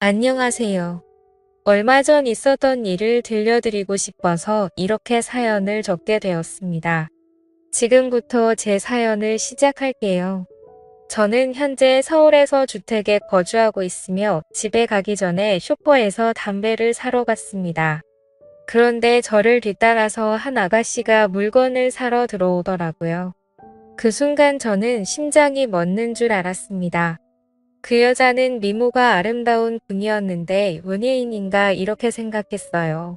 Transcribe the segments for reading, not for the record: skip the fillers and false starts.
안녕하세요. 얼마 전 있었던 일을 들려드리고 싶어서 이렇게 사연을 적게 되었습니다. 지금부터 제 사연을 시작할게요. 저는 현재 서울에서 주택에 거주하고 있으며 집에 가기 전에 슈퍼에서 담배를 사러 갔습니다. 그런데 저를 뒤따라서 한 아가씨가 물건을 사러 들어오더라고요. 그 순간 저는 심장이 멎는 줄 알았습니다. 그 여자는 미모가 아름다운 분이었는데 연예인인가 이렇게 생각했어요.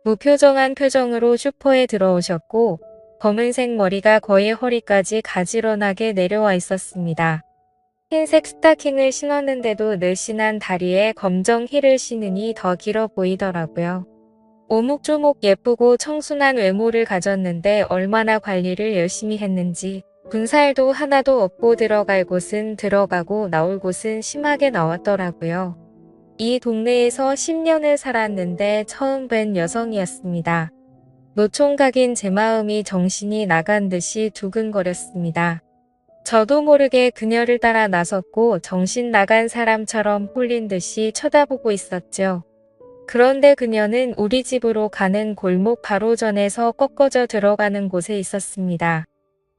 무표정한 표정으로 슈퍼에 들어오셨고 검은색 머리가 거의 허리까지 가지런하게 내려와 있었습니다. 흰색 스타킹을 신었는데도 늘씬한 다리에 검정 힐을 신으니 더 길어 보이더라고요. 오목조목 예쁘고 청순한 외모를 가졌는데 얼마나 관리를 열심히 했는지 군살도 하나도 없고 들어갈 곳은 들어가고 나올 곳은 심하게 나왔더라고요. 이 동네에서 10년을 살았는데 처음 뵌 여성이었습니다. 노총각인 제 마음이 정신이 나간 듯이 두근거렸습니다. 저도 모르게 그녀를 따라 나섰고 정신 나간 사람처럼 홀린 듯이 쳐다보고 있었죠. 그런데 그녀는 우리 집으로 가는 골목 바로 전에서 꺾어져 들어가는 곳에 있었습니다.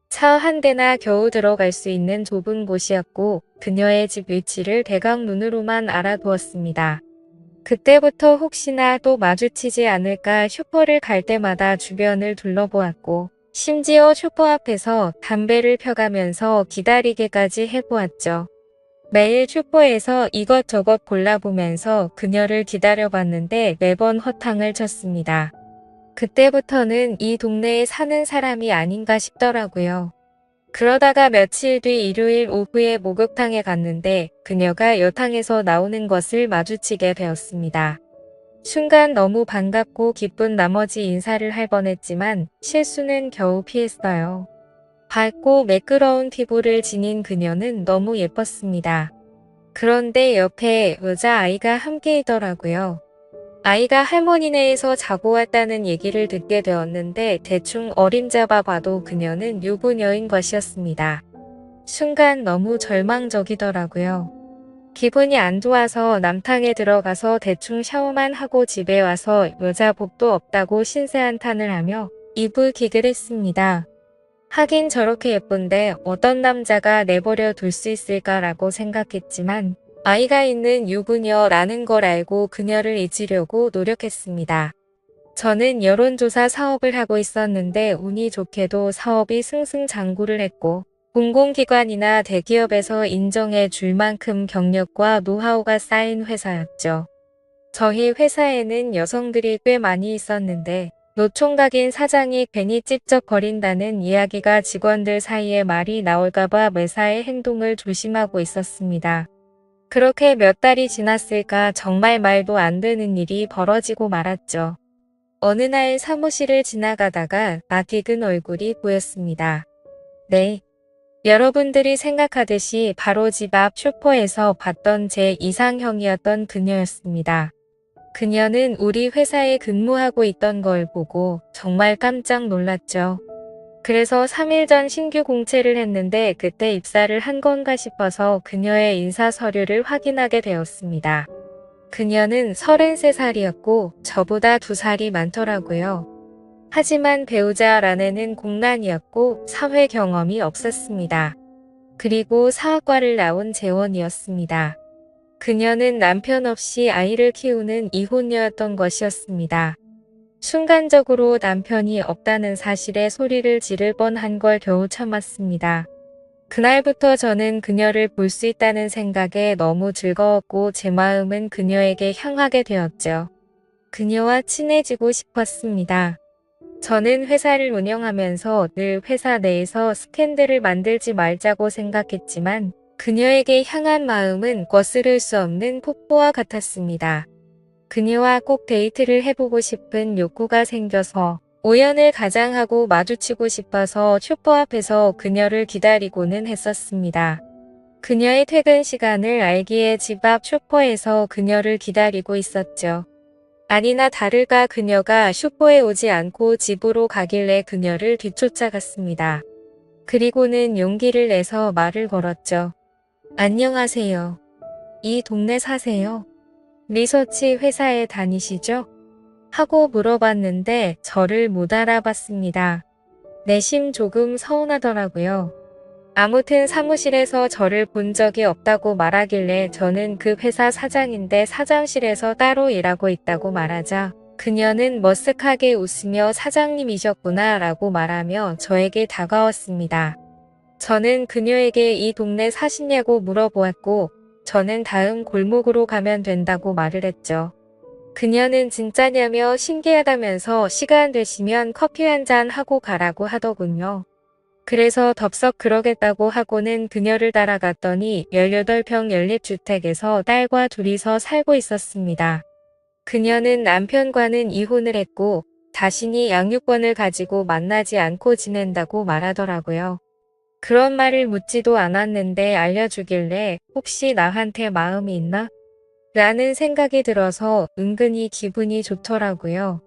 차 한 대나 겨우 들어갈 수 있는 좁은 곳이었고 그녀의 집 위치를 대강 눈으로만 알아두었습니다. 그때부터 혹시나 또 마주치지 않을까 슈퍼를 갈 때마다 주변을 둘러보았고 심지어 슈퍼 앞에서 담배를 펴가면서 기다리게까지 해보았죠. 매일 슈퍼에서 이것저것 골라보면서 그녀를 기다려봤는데 매번 허탕을 쳤습니다. 그때부터는 이 동네에 사는 사람이 아닌가 싶더라고요. 그러다가 며칠 뒤 일요일 오후에 목욕탕에 갔는데 그녀가 여탕에서 나오는 것을 마주치게 되었습니다. 순간 너무 반갑고 기쁜 나머지 인사를 할 뻔했지만 실수는 겨우 피했어요. 밝고 매끄러운 피부를 지닌 그녀는 너무 예뻤습니다. 그런데 옆에 여자아이가 함께 있더라고요. 아이가 할머니네에서 자고 왔다는 얘기를 듣게 되었는데 대충 어림잡아 봐도 그녀는 유부녀인 것이었습니다. 순간 너무 절망적이더라고요. 기분이 안 좋아서 남탕에 들어가서 대충 샤워만 하고 집에 와서 여자 복도 없다고 신세한탄을 하며 이불킥을 했습니다. 하긴 저렇게 예쁜데 어떤 남자가 내버려 둘 수 있을까라고 생각했지만 아이가 있는 유부녀라는 걸 알고 그녀를 잊으려고 노력했습니다. 저는 여론조사 사업을 하고 있었는데 운이 좋게도 사업이 승승장구를 했고 공공기관이나 대기업에서 인정해 줄 만큼 경력과 노하우가 쌓인 회사였죠. 저희 회사에는 여성들이 꽤 많이 있었는데 노총각인 사장이 괜히 찝쩍거린다는 이야기가 직원들 사이에 말이 나올까봐 매사에 행동을 조심하고 있었습니다. 그렇게 몇 달이 지났을까 정말 말도 안 되는 일이 벌어지고 말았죠. 어느 날 사무실을 지나가다가 낯익은 얼굴이 보였습니다. 네. 여러분들이 생각하듯이 바로 집 앞 슈퍼에서 봤던 제 이상형이었던 그녀였습니다. 그녀는 우리 회사에 근무하고 있던 걸 보고 정말 깜짝 놀랐죠. 그래서 3일 전 신규 공채를 했는데 그때 입사를 한 건가 싶어서 그녀의 인사 서류를 확인하게 되었습니다. 그녀는 33살이었고 저보다 2살이 많더라고요. 하지만 배우자라는 공란이었고 사회 경험이 없었습니다. 그리고 사학과를 나온 재원이었습니다. 그녀는 남편 없이 아이를 키우는 이혼녀였던 것이었습니다. 순간적으로 남편이 없다는 사실에 소리를 지를 뻔한 걸 겨우 참았습니다. 그날부터 저는 그녀를 볼 수 있다는 생각에 너무 즐거웠고 제 마음은 그녀에게 향하게 되었죠. 그녀와 친해지고 싶었습니다. 저는 회사를 운영하면서 늘 회사 내에서 스캔들을 만들지 말자고 생각했지만 그녀에게 향한 마음은 거스를 수 없는 폭포와 같았습니다. 그녀와 꼭 데이트를 해보고 싶은 욕구가 생겨서 우연을 가장하고 마주치고 싶어서 슈퍼 앞에서 그녀를 기다리고는 했었습니다. 그녀의 퇴근 시간을 알기에 집 앞 슈퍼에서 그녀를 기다리고 있었죠. 아니나 다를까 그녀가 슈퍼에 오지 않고 집으로 가길래 그녀를 뒤쫓아갔습니다. 그리고는 용기를 내서 말을 걸었죠. 안녕하세요. 이 동네 사세요? 리서치 회사에 다니시죠? 하고 물어봤는데 저를 못 알아봤습니다. 내심 조금 서운하더라고요. 아무튼 사무실에서 저를 본 적이 없다고 말하길래 저는 그 회사 사장인데 사장실에서 따로 일하고 있다고 말하자 그녀는 머쓱하게 웃으며 사장님이셨구나 라고 말하며 저에게 다가왔습니다. 저는 그녀에게 이 동네 사시냐고 물어보았고 저는 다음 골목으로 가면 된다고 말을 했죠. 그녀는 진짜냐며 신기하다면서 시간 되시면 커피 한 잔 하고 가라고 하더군요. 그래서 덥석 그러겠다고 하고는 그녀를 따라갔더니 18평 연립주택에서 딸과 둘이서 살고 있었습니다. 그녀는 남편과는 이혼을 했고 자신이 양육권을 가지고 만나지 않고 지낸다고 말하더라고요. 그런 말을 묻지도 않았는데 알려주길래 혹시 나한테 마음이 있나? 라는 생각이 들어서 은근히 기분이 좋더라고요.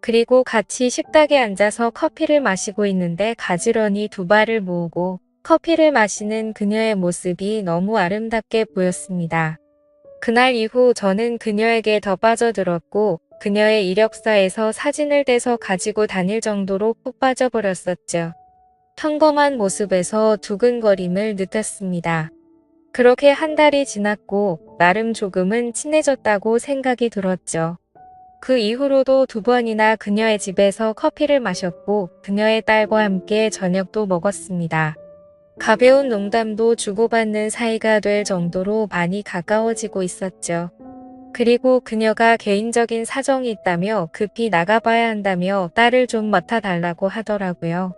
그리고 같이 식탁에 앉아서 커피를 마시고 있는데 가지런히 두 발을 모으고 커피를 마시는 그녀의 모습이 너무 아름답게 보였습니다. 그날 이후 저는 그녀에게 더 빠져들었고 그녀의 이력서에서 사진을 떼서 가지고 다닐 정도로 푹 빠져버렸었죠. 평범한 모습에서 두근거림을 느꼈습니다. 그렇게 한 달이 지났고 나름 조금은 친해졌다고 생각이 들었죠. 그 이후로도 2번이나 그녀의 집에서 커피를 마셨고 그녀의 딸과 함께 저녁도 먹었습니다. 가벼운 농담도 주고받는 사이가 될 정도로 많이 가까워지고 있었죠. 그리고 그녀가 개인적인 사정이 있다며 급히 나가봐야 한다며 딸을 좀 맡아달라고 하더라고요.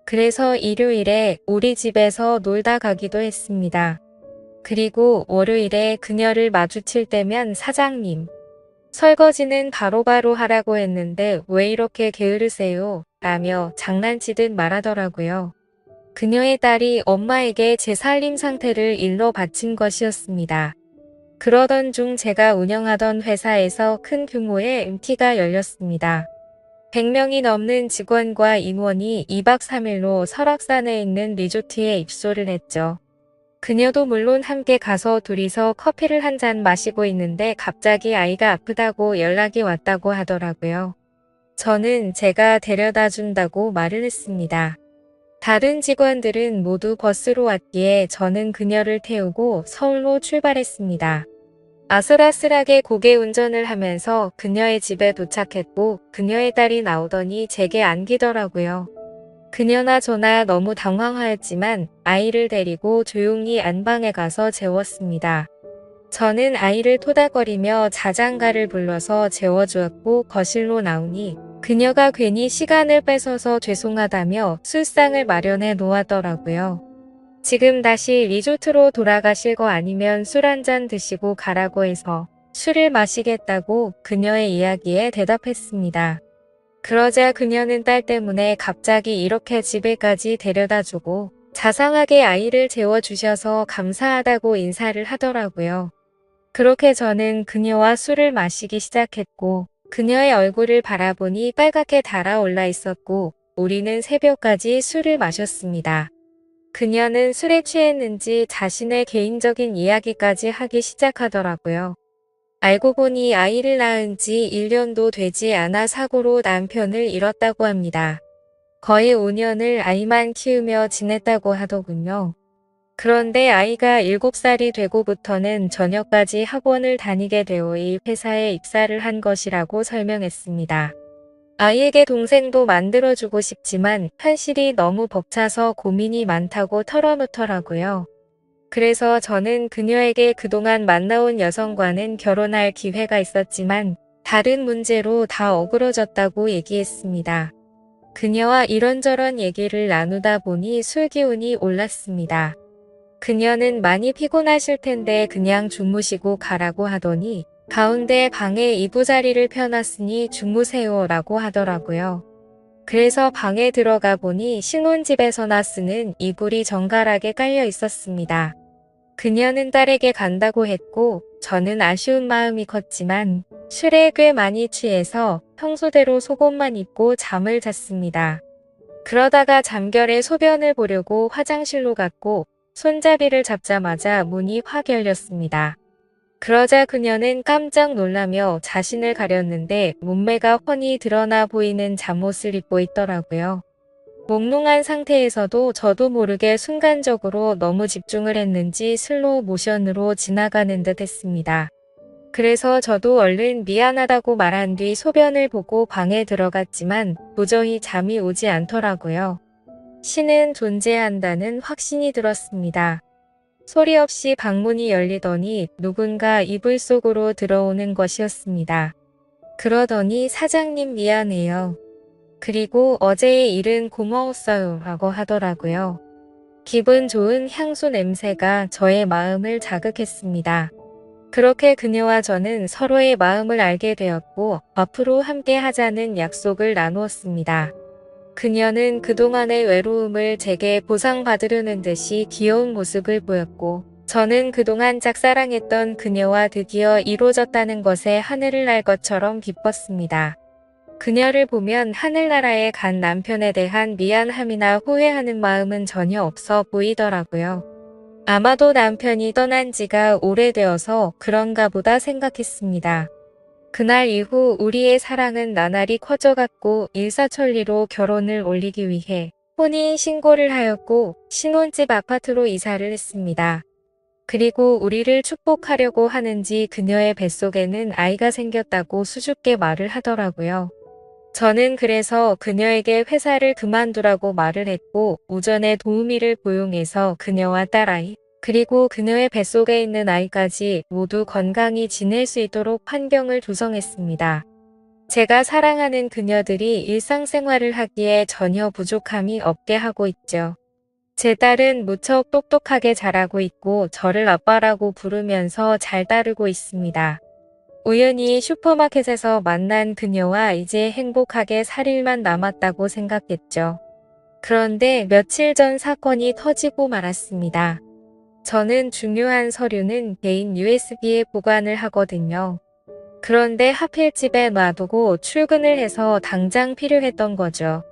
그래서 일요일에 우리 집에서 놀다 가기도 했습니다. 그리고 월요일에 그녀를 마주칠 때면 사장님, 설거지는 바로바로 하라고 했는데 왜 이렇게 게으르세요? 라며 장난치듯 말하더라고요. 그녀의 딸이 엄마에게 제 살림 상태를 일러 바친 것이었습니다. 그러던 중 제가 운영하던 회사에서 큰 규모의 MT가 열렸습니다. 100명이 넘는 직원과 임원이 2박 3일로 설악산에 있는 리조트에 입소를 했죠. 그녀도 물론 함께 가서 둘이서 커피를 한 잔 마시고 있는데 갑자기 아이가 아프다고 연락이 왔다고 하더라고요. 저는 제가 데려다 준다고 말을 했습니다. 다른 직원들은 모두 버스로 왔기에 저는 그녀를 태우고 서울로 출발했습니다. 아슬아슬하게 고개 운전을 하면서 그녀의 집에 도착했고 그녀의 딸이 나오더니 제게 안기더라고요. 그녀나 저나 너무 당황하였지만 아이를 데리고 조용히 안방에 가서 재웠습니다. 저는 아이를 토닥거리며 자장가를 불러서 재워주었고 거실로 나오니 그녀가 괜히 시간을 뺏어서 죄송하다며 술상을 마련해 놓았더라고요. 지금 다시 리조트로 돌아가실 거 아니면 술 한 잔 드시고 가라고 해서 술을 마시겠다고 그녀의 이야기에 대답했습니다. 그러자 그녀는 딸 때문에 갑자기 이렇게 집에까지 데려다주고 자상하게 아이를 재워주셔서 감사하다고 인사를 하더라고요. 그렇게 저는 그녀와 술을 마시기 시작했고 그녀의 얼굴을 바라보니 빨갛게 달아올라 있었고 우리는 새벽까지 술을 마셨습니다. 그녀는 술에 취했는지 자신의 개인적인 이야기까지 하기 시작하더라고요. 알고 보니 아이를 낳은 지 1년도 되지 않아 사고로 남편을 잃었다고 합니다. 거의 5년을 아이만 키우며 지냈다고 하더군요. 그런데 아이가 7살이 되고부터는 저녁까지 학원을 다니게 되어 이 회사에 입사를 한 것이라고 설명했습니다. 아이에게 동생도 만들어주고 싶지만 현실이 너무 벅차서 고민이 많다고 털어놓더라고요. 그래서 저는 그녀에게 그동안 만나온 여성과는 결혼할 기회가 있었지만 다른 문제로 다 어그러졌다고 얘기했습니다. 그녀와 이런저런 얘기를 나누다 보니 술 기운이 올랐습니다. 그녀는 많이 피곤하실 텐데 그냥 주무시고 가라고 하더니 가운데 방에 이부자리를 펴놨으니 주무세요 라고 하더라고요. 그래서 방에 들어가 보니 신혼집에서나 쓰는 이불이 정갈하게 깔려 있었습니다. 그녀는 딸에게 간다고 했고 저는 아쉬운 마음이 컸지만 술에 꽤 많이 취해서 평소대로 속옷만 입고 잠을 잤습니다. 그러다가 잠결에 소변을 보려고 화장실로 갔고 손잡이를 잡자마자 문이 확 열렸습니다. 그러자 그녀는 깜짝 놀라며 자신을 가렸는데 몸매가 훤히 드러나 보이는 잠옷을 입고 있더라고요. 몽롱한 상태에서도 저도 모르게 순간적으로 너무 집중을 했는지 슬로우 모션으로 지나가는 듯 했습니다. 그래서 저도 얼른 미안하다고 말한 뒤 소변을 보고 방에 들어갔지만 도저히 잠이 오지 않더라고요. 신은 존재한다는 확신이 들었습니다. 소리 없이 방문이 열리더니 누군가 이불 속으로 들어오는 것이었습니다. 그러더니 사장님 미안해요. 그리고 어제의 일은 고마웠어요 라고 하더라고요. 기분 좋은 향수 냄새가 저의 마음을 자극했습니다. 그렇게 그녀와 저는 서로의 마음을 알게 되었고 앞으로 함께 하자는 약속을 나누었습니다. 그녀는 그동안의 외로움을 제게 보상받으려는 듯이 귀여운 모습을 보였고 저는 그동안 짝사랑했던 그녀와 드디어 이루어졌다는 것에 하늘을 날 것처럼 기뻤습니다. 그녀를 보면 하늘나라에 간 남편에 대한 미안함이나 후회하는 마음은 전혀 없어 보이더라고요. 아마도 남편이 떠난 지가 오래되어서 그런가 보다 생각했습니다. 그날 이후 우리의 사랑은 나날이 커져갔고 일사천리로 결혼을 올리기 위해 혼인 신고를 하였고 신혼집 아파트로 이사를 했습니다. 그리고 우리를 축복하려고 하는지 그녀의 뱃속에는 아이가 생겼다고 수줍게 말을 하더라고요. 저는 그래서 그녀에게 회사를 그만두라고 말을 했고 우전의 도우미를 고용해서 그녀와 딸아이 그리고 그녀의 뱃속에 있는 아이까지 모두 건강히 지낼 수 있도록 환경을 조성했습니다. 제가 사랑하는 그녀들이 일상생활을 하기에 전혀 부족함이 없게 하고 있죠. 제 딸은 무척 똑똑하게 자라고 있고 저를 아빠라고 부르면서 잘 따르고 있습니다. 우연히 슈퍼마켓에서 만난 그녀와 이제 행복하게 살 일만 남았다고 생각했죠. 그런데 며칠 전 사건이 터지고 말았습니다. 저는 중요한 서류는 개인 USB에 보관을 하거든요. 그런데 하필 집에 놔두고 출근을 해서 당장 필요했던 거죠.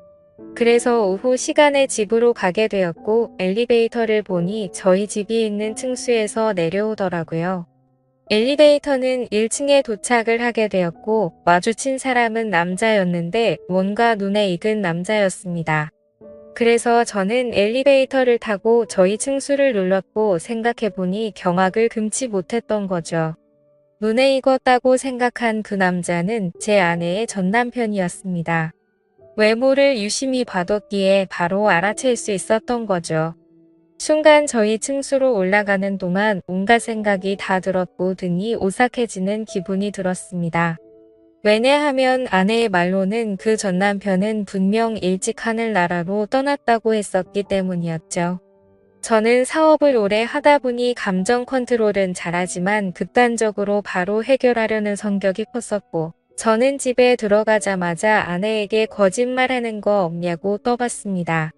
그래서 오후 시간에 집으로 가게 되었고 엘리베이터를 보니 저희 집이 있는 층수에서 내려오더라고요. 엘리베이터는 1층에 도착을 하게 되었고 마주친 사람은 남자였는데 뭔가 눈에 익은 남자였습니다. 그래서 저는 엘리베이터를 타고 저희 층수를 눌렀고 생각해보니 경악을 금치 못했던 거죠. 눈에 익었다고 생각한 그 남자는 제 아내의 전남편이었습니다. 외모를 유심히 봐뒀기에 바로 알아챌 수 있었던 거죠. 순간 저희 층수로 올라가는 동안 온갖 생각이 다 들었고 등이 오싹해지는 기분이 들었습니다. 왜냐하면 아내의 말로는 그 전 남편은 분명 일찍 하늘나라로 떠났다고 했었기 때문이었죠. 저는 사업을 오래 하다 보니 감정 컨트롤은 잘하지만 극단적으로 바로 해결하려는 성격이 컸었고 저는 집에 들어가자마자 아내에게 거짓말하는 거 없냐고 떠봤습니다.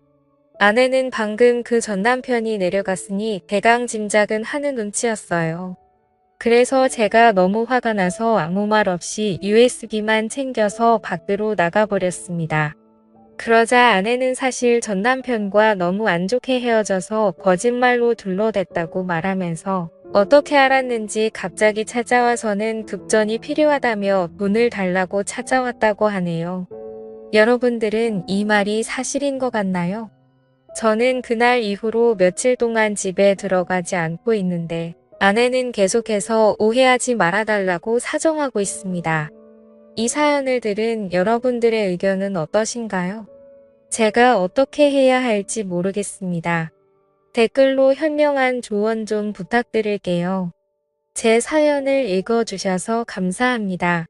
아내는 방금 그 전 남편이 내려갔으니 대강 짐작은 하는 눈치였어요. 그래서 제가 너무 화가 나서 아무 말 없이 USB만 챙겨서 밖으로 나가버렸습니다. 그러자 아내는 사실 전 남편과 너무 안 좋게 헤어져서 거짓말로 둘러댔다고 말하면서 어떻게 알았는지 갑자기 찾아와서는 급전이 필요하다며 돈을 달라고 찾아왔다고 하네요. 여러분들은 이 말이 사실인 것 같나요? 저는 그날 이후로 며칠 동안 집에 들어가지 않고 있는데 아내는 계속해서 오해하지 말아달라고 사정하고 있습니다. 이 사연을 들은 여러분들의 의견은 어떠신가요? 제가 어떻게 해야 할지 모르겠습니다. 댓글로 현명한 조언 좀 부탁드릴게요. 제 사연을 읽어주셔서 감사합니다.